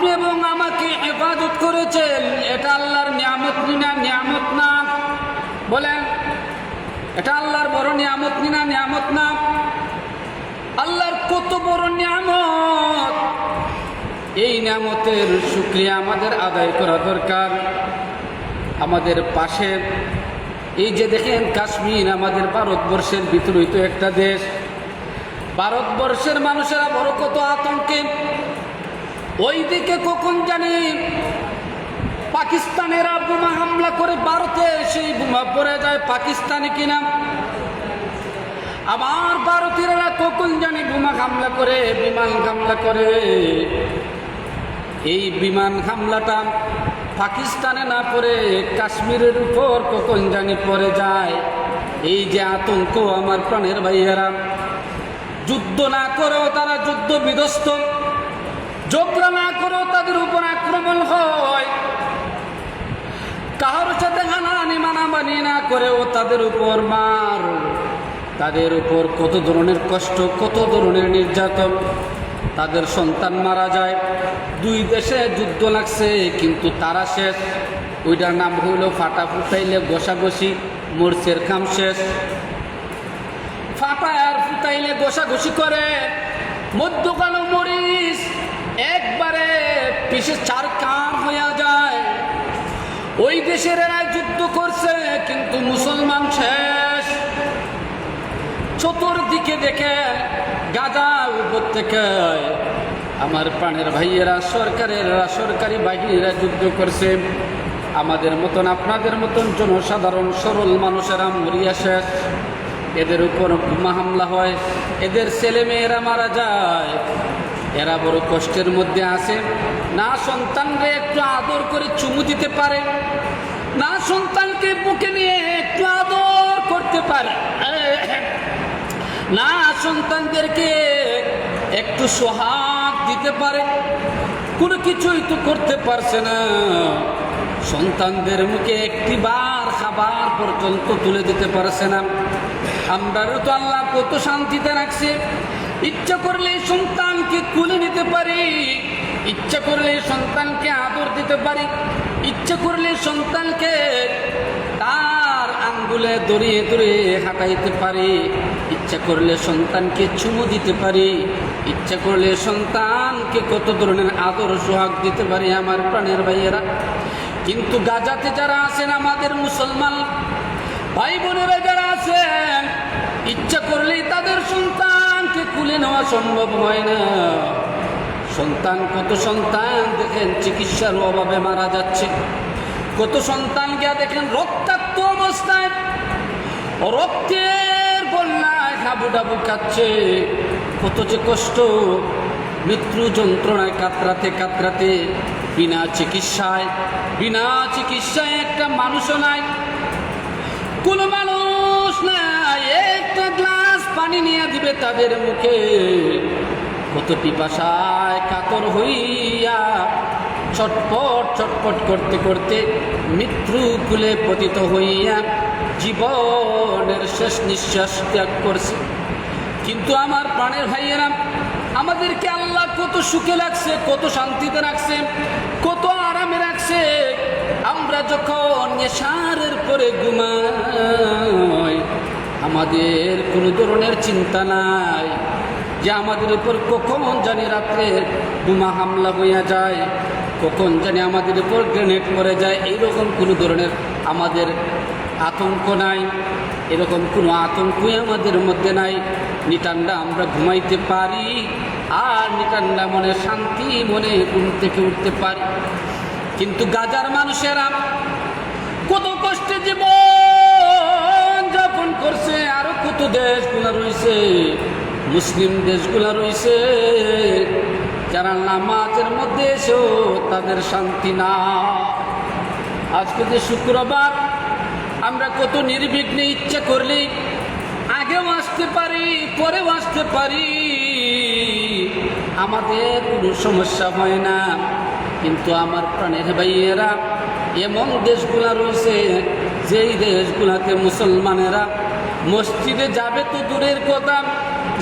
আপনি এবং আমাকে হেফাজত করেছেন, এটা আল্লাহর নিয়ামত না নিয়ামত না? বলেন, এটা আল্লাহর বড় নিয়ামত না নিয়ামত না? আল্লাহর কত বড় নিয়ামত, এই নিয়ামতের শুকরিয়া আমাদের আদায় করা দরকার। আমাদের পাশে এই যে দেখেন কাশ্মীর, আমাদের ভারতবর্ষের বিতরিত একটা দেশ। ভারতবর্ষের মানুষেরা বড় কত আতঙ্কে, ওই দিকে কখন জানি পাকিস্তানেরা বোমা হামলা করে ভারতে সেই বোমা পড়ে যায় পাকিস্তানি কিনা, আবার ভারতীয়রা কখন জানি বোমা হামলা করে, বিমান হামলা করে। এই বিমান হামলাটা পাকিস্তানে না পড়ে কাশ্মীরের উপর কখন জানি পড়ে যায়। এই যে আতঙ্ক আমার প্রাণের ভাইয়েরা, যুদ্ধ না করেও তারা যুদ্ধ বিধ্বস্ত, ঝগড়া না করেও তাদের উপর আক্রমণ হয়, কারোর সাথে হানাহানি মানামানি না করেও তাদের উপর মার, তাদের উপর কত ধরনের কষ্ট, কত ধরনের নির্যাতন, তাদের সন্তান মারা যায়। দুই দেশে যুদ্ধ লাগছে কিন্তু তারা শেষ। ওইটার নাম হইল ফাটা ফুটাইলে ঘষাঘষি, মরচের কাম শেষ। ফাটা আর ফুটাইলে ঘষাঘষি করে, মধ্যকালো মরিচ একবারে পিছে চার কান হইয়া যায়। ওই দেশের এরা যুদ্ধ করছে কিন্তু মুসলমান শেষ। চতুর্দিকে দেখে গাজা উপত্যকায় আমার প্রাণের ভাইয়েরা, সরকারি বাহিনীরা যুদ্ধ করছে। আমাদের মতন আপনাদের মতন জনসাধারণ সরল মানুষেরা মরিয়া শেষ। এদের উপর বোমা হামলা হয়, এদের ছেলে মেয়েরা মারা যায়। এরা বড় কষ্টের মধ্যে আছে। না সন্তানকে একটু আদর করে চুমু দিতে পারে, না সন্তানকে বুকে নিয়ে একটু আদর করতে পারে, না সন্তানদেরকে একটু সোহাগ দিতে পারে। কোনো কিছুই তো করতে পারছে না। সন্তানদের মুখে একটি বার খাবার পর্যন্ত তুলে দিতে পারছে না। আমরাও তো আল্লাহ কত শান্তিতে রাখছে। ইচ্ছা করলে সন্তানকে কুলে নিতে পারি, ইচ্ছা করলে সন্তানকে আদর দিতে পারি, ইচ্ছা করলে সন্তানকে তার আঙ্গুলে দড়িয়ে দড়িয়ে হাঁটাইতে পারি, ইচ্ছা করলে সন্তানকে চুমু দিতে পারি, ইচ্ছা করলে সন্তানকে কত ধরনের আদর সোহাগ দিতে পারি আমার প্রাণের ভাইয়েরা। কিন্তু গাজাতে যারা আছেন, আমাদের মুসলমান ভাই বোনেরা যারা আছেন, ইচ্ছা করলেই তাদের সন্তানকে কুলে নেওয়া সম্ভব হয় না। কত সন্তান দেখেন চিকিৎসার অভাবে মারা যাচ্ছে। কত সন্তান গিয়া দেখেন রক্তাক্ত অবস্থায়, রক্তের বন্যায় হাবুডাবু কাচ্ছে। কত যে কষ্ট, মৃত্যু যন্ত্রণায় কাতরাতে কাতরাতে, বিনা চিকিৎসায় একটা মানুষও নাই, কোনো মানুষ নাই একটা গ্লাস পানি নিয়ে দিবে তাদের মুখে। কত পিপাসায় কাতর হইয়া ছটপট করতে করতে মৃত্যু কুলে পতিত হইয়া জীবনের শেষ নিঃশ্বাস ত্যাগ করছে। কিন্তু আমার প্রাণের ভাইয়েরা, আমাদেরকে আল্লাহ কত সুখে রাখছে, কত শান্তিতে রাখছে, কত আরামে রাখছে। আমরা যখন নেশারের পরে ঘুমাই, আমাদের কোনো ধরনের চিন্তা নাই যে আমাদের উপর কখন জানি রাত্রে বোমা হামলা হইয়া যায়, কখন জানি আমাদের উপর গ্রেনেড পড়ে যায়। এইরকম কোনো ধরনের আমাদের আতঙ্ক নাই, এরকম কোনো আতঙ্কই আমাদের মধ্যে নাই। নিটান্ডা আমরা ঘুমাইতে পারি, আর নিটান্ডা মনে শান্তি মনে ঘুম থেকে উঠতে পারি। কিন্তু গাজার মানুষেরা কত কষ্টে জীবন যাপন করছে। আরো কত দেশগুলা রয়েছে, মুসলিম দেশগুলা রয়েছে, যারা নামাজের মধ্যে এসেও তাদের শান্তি না। আজকে যে শুক্রবার, আমরা কত নির্বিঘ্নে ইচ্ছা করলেই আগেও আসতে পারি, পরেও আসতে পারি, আমাদের কোনো সমস্যা হয় না। কিন্তু আমার প্রাণের ভাইয়েরা, এমন দেশগুলা রয়েছে যেই দেশগুলাতে মুসলমানেরা মসজিদে যাবে তো দূরের কথা,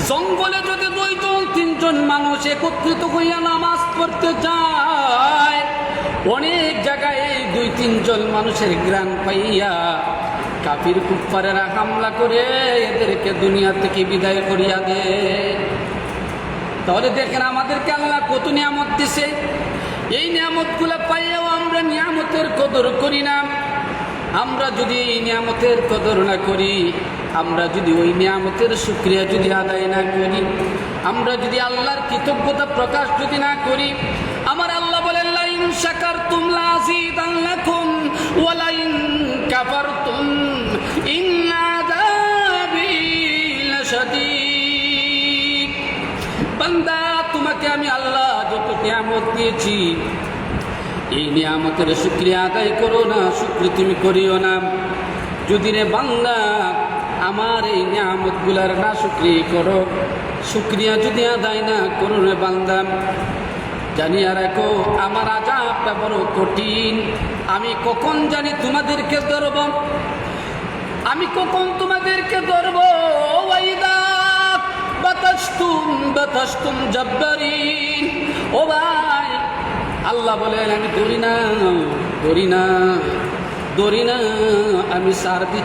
জঙ্গলে যদি 2-3 মানুষ একত্রিত হইয়া নামাজ পড়তে যায়, অনেক জায়গায় এই 2-3 জন মানুষের গ্রাণ পাইয়া কাফির কুফারেরা হামলা করে এদেরকে দুনিয়া থেকে বিদায় করিয়া দেয়। তাহলে দেখেন আমাদেরকে আল্লাহ কত নিয়ামত দিছে, এই নিয়ামতগুলো পাইয়াও আমরা নিয়ামতের কদর করি না। আমরা যদি এই নিয়ামতের কদর না করি, আমরা যদি ওই নিয়ামতের শুকরিয়া যদি আদায় না করি, আমরা যদি আল্লাহর কৃতজ্ঞতা প্রকাশ যদি না করি, আমার আল্লাহ বলেন লাইন শাকারতুম লাযীদান্নাকুম ওয়া লাইন কাফারতুম ইন্না আযাবী লাশাদীদ। বান্দা, তোমাকে আমি আল্লাহ যত নিয়ামত দিয়েছি, এই নিয়ামতের শুকরিয়া আদায় করো না, শুকরিয়া তুমি করিও না। যদি রে বান্দা আমার এই নিয়ামতগুলার না শুকরিয়া করো, শুকরিয়া যদি আদায় না করো রে বান্দা, জানিয়া রাখো আমার আযাবটা বড় কঠিন। আমি কখন জানি তোমাদেরকে ধরব, আমি কখন তোমাদেরকে ধরব। ওয়াইদা বাতাসতুম জাব্বারিন। ও ভাই, আল্লাহ বলেন আমি ধরি না, আমি সার দিচ্ছি।